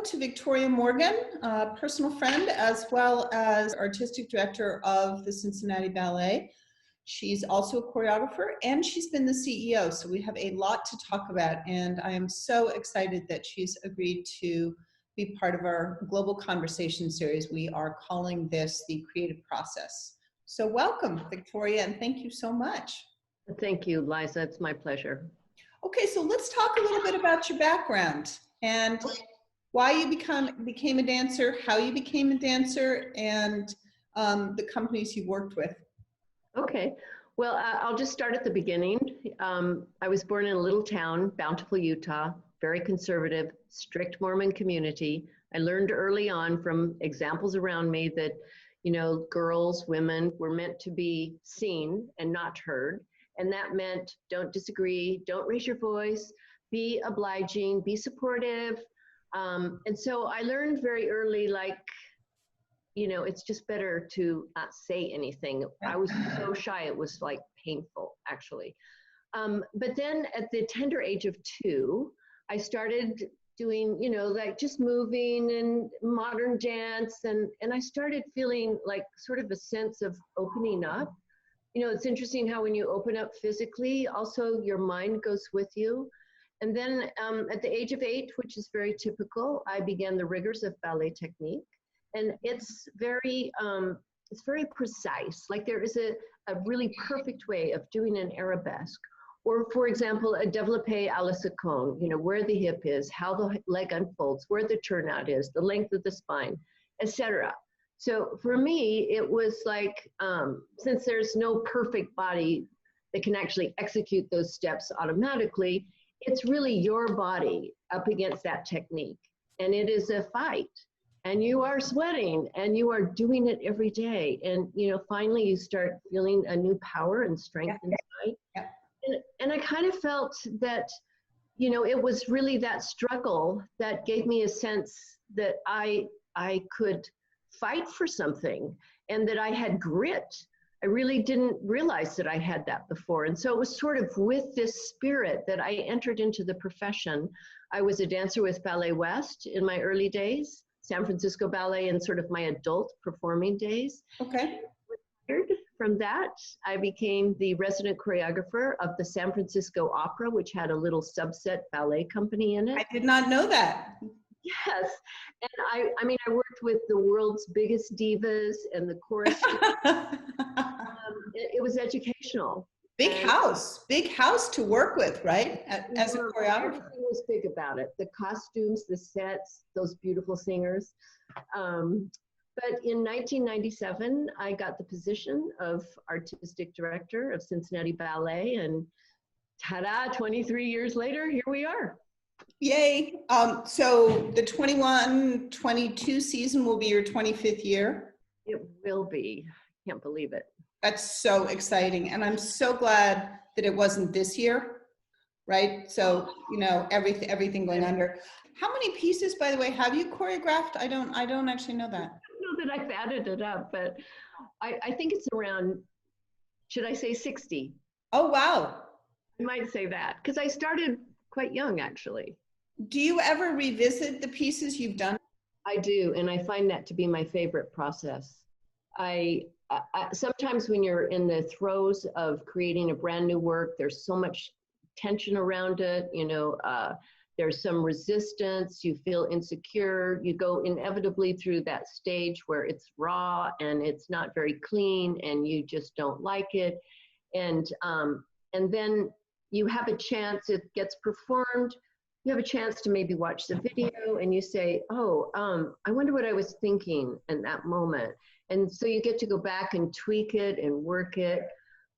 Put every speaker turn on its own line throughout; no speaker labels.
to Victoria Morgan, a personal friend, as well as artistic director of the Cincinnati Ballet. She's also a choreographer and she's been the CEO. So we have a lot to talk about. And I am so excited that she's agreed to be part of our global conversation series. We are calling this the creative process. So welcome, Victoria, and thank you so much.
Thank you, Liza. It's my pleasure.
Okay, so let's talk a little bit about your background and why you became a dancer, how you became a dancer, and the companies you worked with.
Okay, well, I'll just start at the beginning. I was born in a little town, Bountiful, Utah, very conservative, strict Mormon community. I learned early on from examples around me that, you know, girls, women were meant to be seen and not heard. And that meant don't disagree, don't raise your voice, be obliging, be supportive. And so I learned very early, like, you know, it's just better to not say anything. I was so shy, it was like painful, actually. But then at the tender age of 2, I started doing, you know, like just moving and modern dance. And I started feeling like sort of a sense of opening up. You know, it's interesting how when you open up physically, also your mind goes with you. And then at the age of 8, which is very typical, I began the rigors of ballet technique. And it's very precise. Like there is a really perfect way of doing an arabesque. Or for example, a développé à la seconde, you know, where the hip is, how the leg unfolds, where the turnout is, the length of the spine, etc. So for me, it was like, since there's no perfect body that can actually execute those steps automatically, it's really your body up against that technique. And it is a fight. And you are sweating and you are doing it every day. And, you know, finally you start feeling a new power and strength inside.
Yeah.
And I kind of felt that, you know, it was really that struggle that gave me a sense that I could fight for something and that I had grit. I really didn't realize that I had that before. And so it was sort of with this spirit that I entered into the profession. I was a dancer with Ballet West in my early days, San Francisco Ballet in sort of my adult performing days.
Okay.
From that, I became the resident choreographer of the San Francisco Opera, which had a little subset ballet company in it.
I did not know that.
Yes, and I mean, I worked with the world's biggest divas and the chorus. It was educational.
Big house to work with, right? As a choreographer.
Everything was big about it. The costumes, the sets, those beautiful singers. But in 1997, I got the position of artistic director of Cincinnati Ballet, and ta-da, 23 years later, here we are.
Yay. So the 21-22 season will be your 25th year?
It will be. Can't believe it.
That's so exciting. And I'm so glad that it wasn't this year, right? So, you know, everything going under. How many pieces, by the way, have you choreographed? I don't actually know that.
I don't know that I've added it up, but I think it's around, should I say 60?
Oh, wow.
I might say that, because I started quite young, actually.
Do you ever revisit the pieces you've done?
I do, and I find that to be my favorite process. Sometimes when you're in the throes of creating a brand new work, there's so much tension around it, you know, there's some resistance, you feel insecure, you go inevitably through that stage where it's raw and it's not very clean and you just don't like it. And then you have a chance, it gets performed, you have a chance to maybe watch the video and you say, oh, I wonder what I was thinking in that moment. And so you get to go back and tweak it and work it.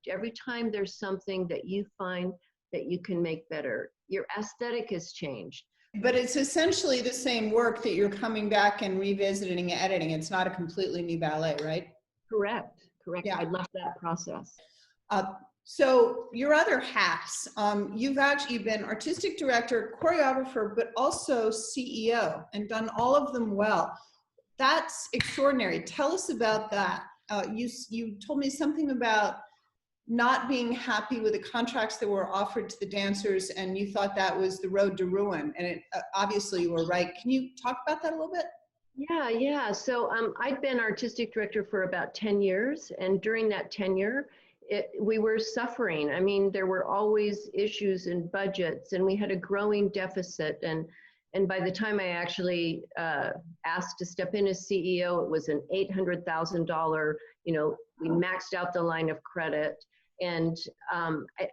Every time there's something that you find that you can make better, your aesthetic has changed.
But it's essentially the same work that you're coming back and revisiting and editing. It's not a completely new ballet, right?
Correct.
Yeah.
I love that process.
So your other hats, you've been artistic director, choreographer, but also CEO and done all of them well. That's extraordinary. Tell us about that. You told me something about not being happy with the contracts that were offered to the dancers, and you thought that was the road to ruin. And it, obviously you were right. Can you talk about that a little bit?
Yeah. So I'd been artistic director for about 10 years. And during that tenure, we were suffering. I mean, there were always issues in budgets, and we had a growing deficit. And by the time I actually asked to step in as CEO, it was an $800,000, we maxed out the line of credit. And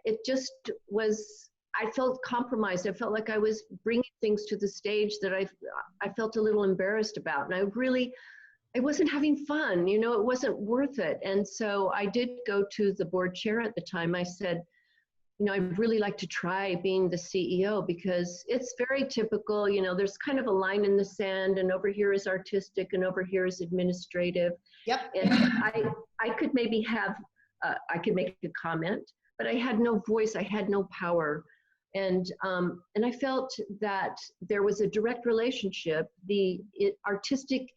it just was, I felt compromised. I felt like I was bringing things to the stage that I felt a little embarrassed about. And I wasn't having fun, it wasn't worth it. And so I did go to the board chair at the time. I said, I'd really like to try being the CEO, because it's very typical, there's kind of a line in the sand, and over here is artistic and over here is administrative.
Yep.
And I could maybe have, I could make a comment, but I had no voice, I had no power. And I felt that there was a direct relationship. The artistic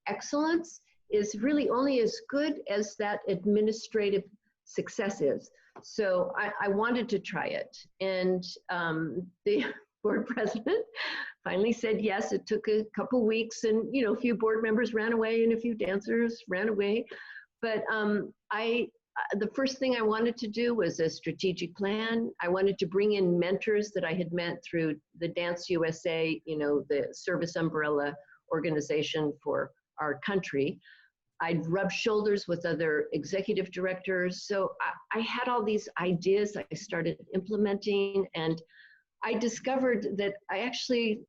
excellence is really only as good as that administrative success is. So I wanted to try it. And the board president finally said yes. It took a couple weeks, and a few board members ran away and a few dancers ran away. But the first thing I wanted to do was a strategic plan. I wanted to bring in mentors that I had met through the Dance USA, the service umbrella organization for our country. I'd rub shoulders with other executive directors. So I had all these ideas I started implementing, and I discovered that I actually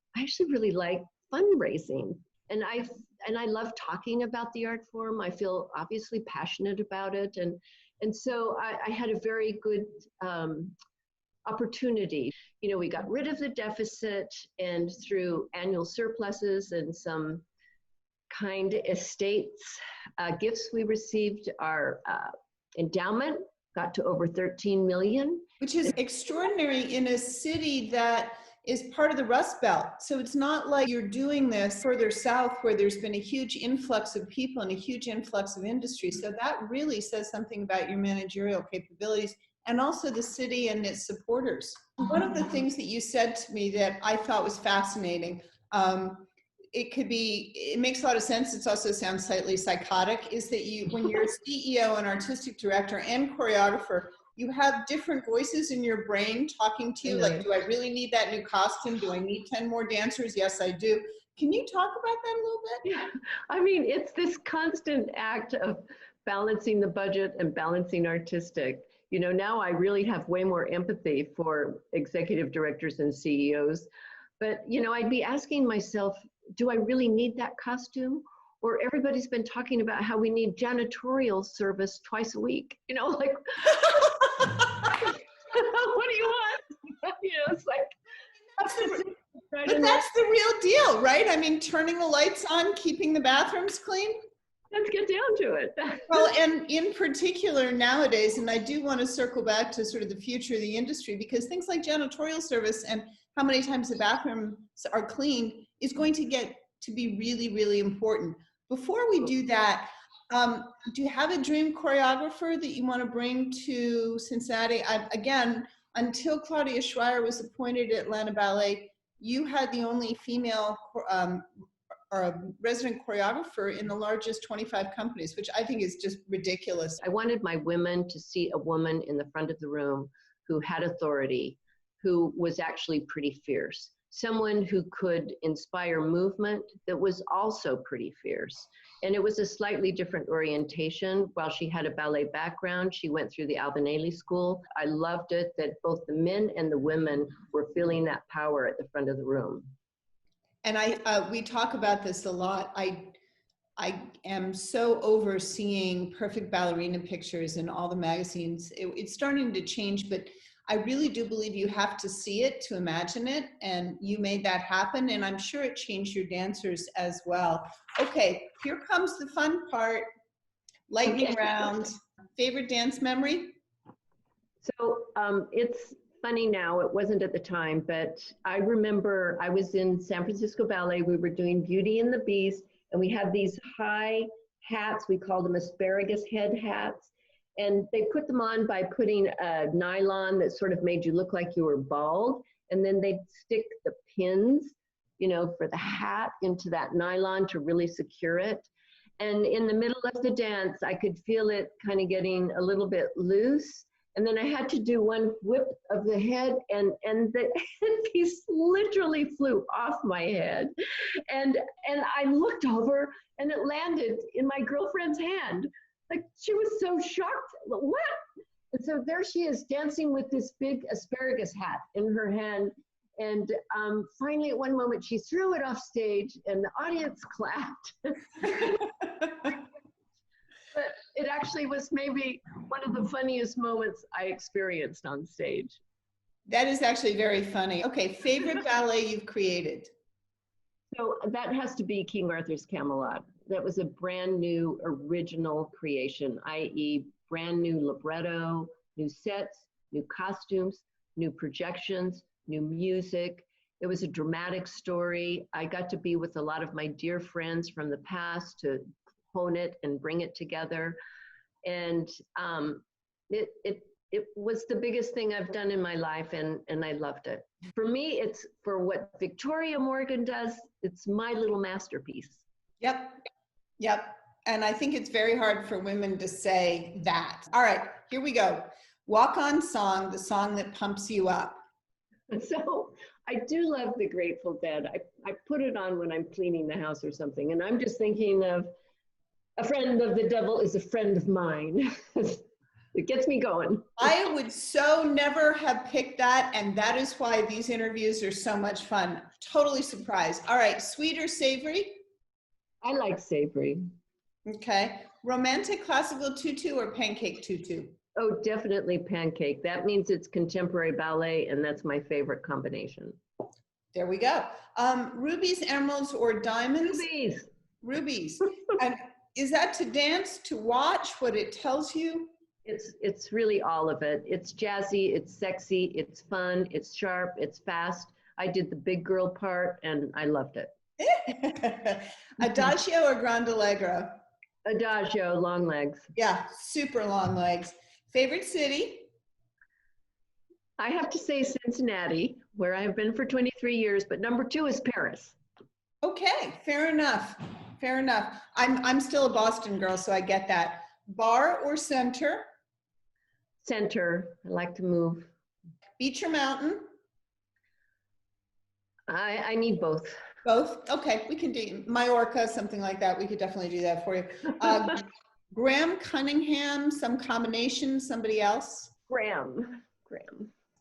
really like fundraising. And I love talking about the art form. I feel obviously passionate about it. And so I had a very good opportunity. We got rid of the deficit, and through annual surpluses and some kind estates gifts we received, our endowment got to over 13 million.
Which is extraordinary in a city that is part of the Rust Belt. So it's not like you're doing this further south where there's been a huge influx of people and a huge influx of industry. So that really says something about your managerial capabilities, and also the city and its supporters. One of the things that you said to me that I thought was fascinating, it makes a lot of sense. It also sounds slightly psychotic, is that when you're CEO and artistic director and choreographer, you have different voices in your brain talking to you. Like, do I really need that new costume? Do I need 10 more dancers? Yes, I do. Can you talk about that a little bit?
Yeah, I mean, it's this constant act of balancing the budget and balancing artistic. Now I really have way more empathy for executive directors and CEOs. But, I'd be asking myself, do I really need that costume? Or everybody's been talking about how we need janitorial service twice a week. Like, what do you want? It's like,
but that's the real deal, right? I mean, turning the lights on, keeping the bathrooms clean.
Let's get down to it.
Well, and in particular nowadays, and I do want to circle back to sort of the future of the industry, because things like janitorial service and how many times the bathrooms are cleaned is going to get to be really, really important. Before we do that, do you have a dream choreographer that you want to bring to Cincinnati? Again, until Claudia Schreier was appointed at Atlanta Ballet, you had the only female or a resident choreographer in the largest 25 companies, which I think is just ridiculous.
I wanted my women to see a woman in the front of the room who had authority, who was actually pretty fierce. Someone who could inspire movement that was also pretty fierce. And it was a slightly different orientation. While she had a ballet background, she went through the Albanelli School. I loved it that both the men and the women were feeling that power at the front of the room.
And we talk about this a lot. I am so over seeing perfect ballerina pictures in all the magazines. It's starting to change, but I really do believe you have to see it to imagine it, and you made that happen, and I'm sure it changed your dancers as well. Okay, here comes the fun part, lightning round. Favorite dance memory?
So it's funny now, it wasn't at the time, but I remember I was in San Francisco Ballet, we were doing Beauty and the Beast, and we had these high hats, we called them asparagus head hats, And they put them on by putting a nylon that sort of made you look like you were bald. And then they'd stick the pins, you know, for the hat into that nylon to really secure it. And in the middle of the dance, I could feel it kind of getting a little bit loose. And then I had to do one whip of the head, and the headpiece literally flew off my head. And I looked over, and it landed in my girlfriend's hand. Like, she was so shocked. What? And so there she is dancing with this big asparagus hat in her hand. And finally, at one moment, she threw it off stage, and the audience clapped. But it actually was maybe one of the funniest moments I experienced on stage.
That is actually very funny. Okay, favorite ballet you've created?
So that has to be King Arthur's Camelot. That was a brand new original creation, i.e. brand new libretto, new sets, new costumes, new projections, new music. It was a dramatic story. I got to be with a lot of my dear friends from the past to hone it and bring it together. And it was the biggest thing I've done in my life, and I loved it. For me, it's for what Victoria Morgan does, it's my little masterpiece.
Yep. And I think it's very hard for women to say that. All right, here we go. Walk on song, the song that pumps you up.
So I do love the Grateful Dead. I put it on when I'm cleaning the house or something, and I'm just thinking of a friend of the devil is a friend of mine. It gets me going.
I would so never have picked that, and that is why these interviews are so much fun. Totally surprised. All right, sweet or savory?
I like savory.
Okay. Romantic classical tutu or pancake tutu?
Oh, definitely pancake. That means it's contemporary ballet, and that's my favorite combination.
There we go. Rubies, emeralds, or diamonds?
Rubies.
Rubies. And is that to dance, to watch, what it tells you?
It's really all of it. It's jazzy, it's sexy, it's fun, it's sharp, it's fast. I did the big girl part, and I loved it.
Adagio or Grand Allegro?
Adagio, long legs.
Yeah, super long legs. Favorite city?
I have to say Cincinnati, where I've been for 23 years, but number 2 is Paris.
Okay, fair enough. Fair enough. I'm still a Boston girl, so I get that. Bar or center?
Center. I like to move.
Beach or mountain?
I need both.
Both? Okay, we can do Majorca, something like that. We could definitely do that for you. Graham Cunningham, some combination, somebody else?
Graham.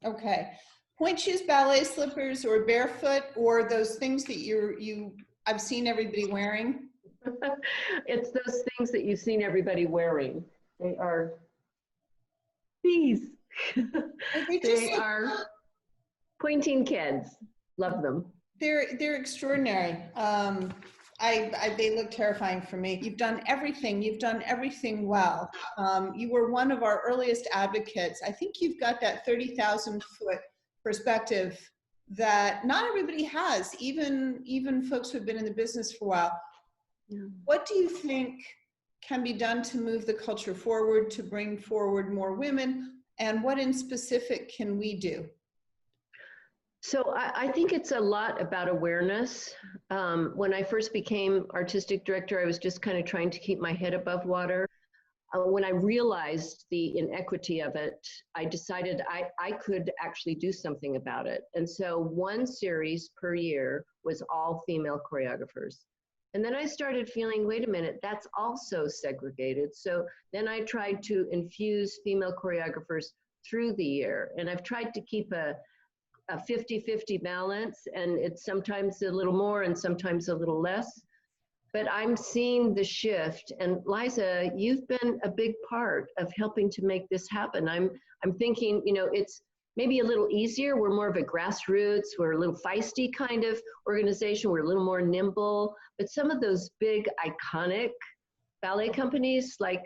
Okay. Point shoes, ballet slippers, or barefoot, or those things that I've seen everybody wearing?
It's those things that you've seen everybody wearing. They are these. They are pointing kids. Love them.
They're extraordinary. They look terrifying for me. You've done everything. You've done everything well. You were one of our earliest advocates. I think you've got that 30,000 foot perspective that not everybody has, even folks who have been in the business for a while. Yeah. What do you think can be done to move the culture forward, to bring forward more women, and what in specific can we do?
So I think it's a lot about awareness. When I first became artistic director, I was just kind of trying to keep my head above water. When I realized the inequity of it, I decided I could actually do something about it. And so one series per year was all female choreographers. And then I started feeling, wait a minute, that's also segregated. So then I tried to infuse female choreographers through the year. And I've tried to keep a 50-50 balance, and it's sometimes a little more and sometimes a little less. But I'm seeing the shift. And Liza, you've been a big part of helping to make this happen. I'm thinking, it's maybe a little easier. We're more of a grassroots, we're a little feisty kind of organization. We're a little more nimble. But some of those big iconic ballet companies like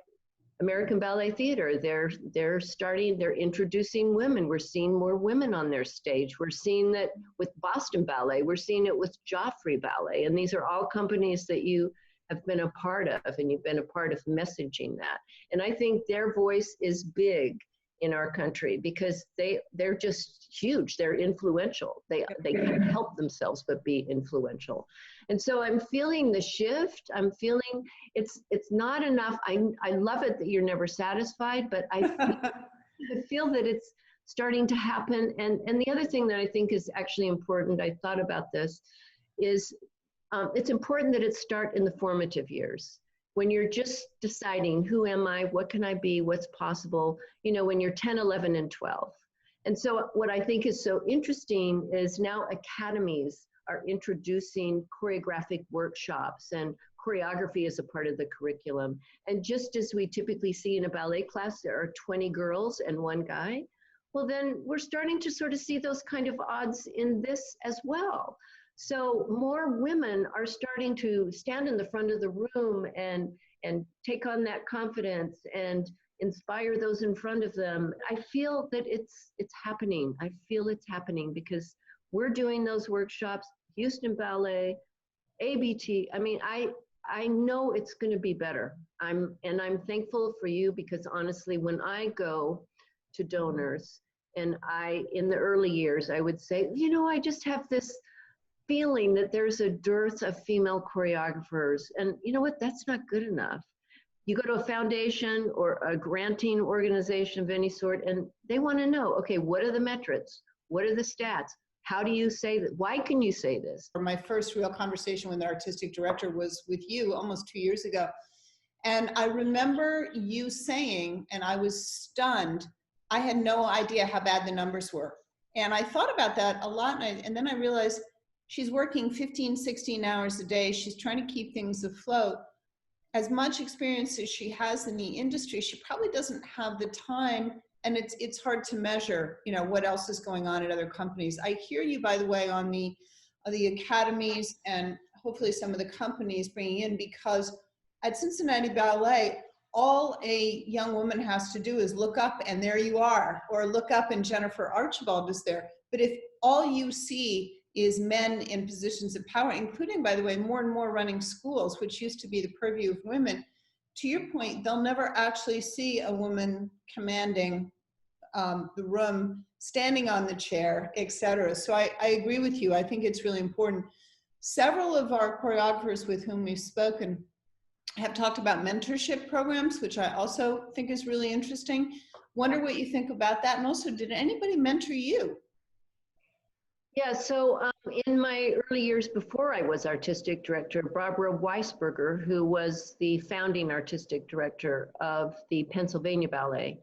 American Ballet Theater, they're introducing women. We're seeing more women on their stage. We're seeing that with Boston Ballet. We're seeing it with Joffrey Ballet. And these are all companies that you have been a part of, and you've been a part of messaging that. And I think their voice is big in our country because they're just huge. They're influential. They can't help themselves but be influential. And so I'm feeling the shift. I'm feeling it's not enough. I love it that you're never satisfied, but I feel that it's starting to happen. And the other thing that I think is actually important, I thought about this, is it's important that it start in the formative years. When you're just deciding, who am I, what can I be, what's possible, you know, when you're 10, 11, and 12. And so what I think is so interesting is now academies are introducing choreographic workshops, and choreography is a part of the curriculum. And just as we typically see in a ballet class, there are 20 girls and 1 guy, well, then we're starting to sort of see those kind of odds in this as well. So more women are starting to stand in the front of the room and take on that confidence and inspire those in front of them. I feel that it's happening. I feel it's happening because we're doing those workshops, Houston Ballet, ABT. I mean, I know it's going to be better. I'm thankful for you because honestly, when I go to donors and in the early years, I would say, you know, I just have this feeling that there's a dearth of female choreographers. And you know what? That's not good enough. You go to a foundation or a granting organization of any sort, and they want to know, okay, what are the metrics? What are the stats? How do you say that? Why can you say this?
My first real conversation with the artistic director was with you almost 2 years ago. And I remember you saying, and I was stunned, I had no idea how bad the numbers were. And I thought about that a lot. And then I realized, she's working 15, 16 hours a day. She's trying to keep things afloat. As much experience as she has in the industry, she probably doesn't have the time, and it's hard to measure, you know, what else is going on at other companies. I hear you, by the way, on the academies and hopefully some of the companies bringing in, because at Cincinnati Ballet, all a young woman has to do is look up and there you are, or look up and Jennifer Archibald is there. But if all you see is men in positions of power, including, by the way, more and more running schools, which used to be the purview of women, to your point, they'll never actually see a woman commanding the room, standing on the chair, etc. So I agree with you. I think it's really important. Several of our choreographers with whom we've spoken have talked about mentorship programs, which I also think is really interesting. Wonder what you think about that. And also, did anybody mentor you?
Yeah, so in my early years before I was artistic director, Barbara Weisberger, who was the founding artistic director of the Pennsylvania Ballet,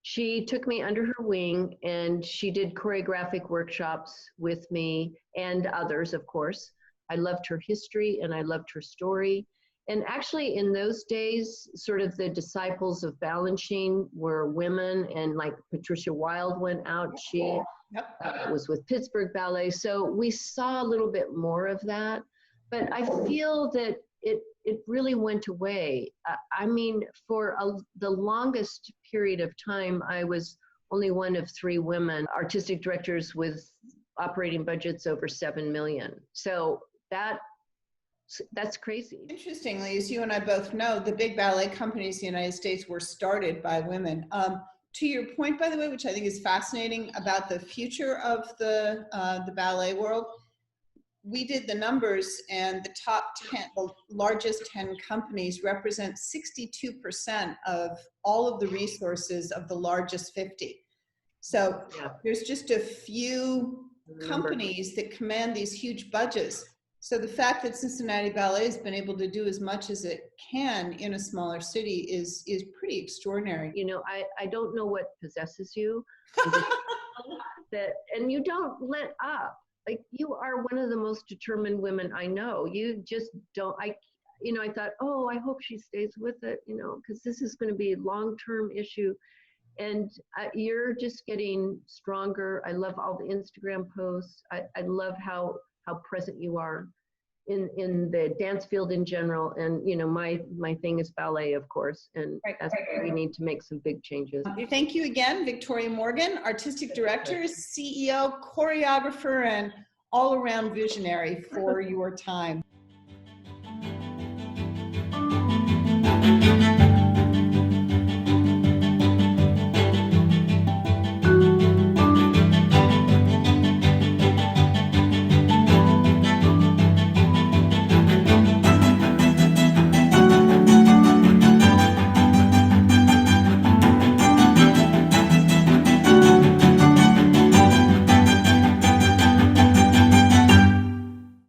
she took me under her wing and she did choreographic workshops with me and others, of course. I loved her history and I loved her story. And actually in those days, sort of the disciples of Balanchine were women, and like Patricia Wilde went out, she was with Pittsburgh Ballet. So we saw a little bit more of that, but I feel that it really went away. I mean, for the longest period of time, I was only one of 3 women artistic directors with operating budgets over 7 million. So that's crazy.
Interestingly, as you and I both know, the big ballet companies in the United States were started by women. To your point, by the way, which I think is fascinating about the future of the ballet world, we did the numbers, and the top 10, the largest 10 companies represent 62% of all of the resources of the largest 50. So there's just a few companies that command these huge budgets. So the fact that Cincinnati Ballet has been able to do as much as it can in a smaller city is pretty extraordinary.
You know, I don't know what possesses you, and you don't let up. Like, you are one of the most determined women I know. You just don't, I thought, oh, I hope she stays with it, you know, because this is going to be a long-term issue. And you're just getting stronger. I love all the Instagram posts. I love how present you are in the dance field in general. And, you know, my thing is ballet, of course, and that's where we need to make some big changes.
Thank you again, Victoria Morgan, Artistic Director, CEO, choreographer, and all-around visionary for your time.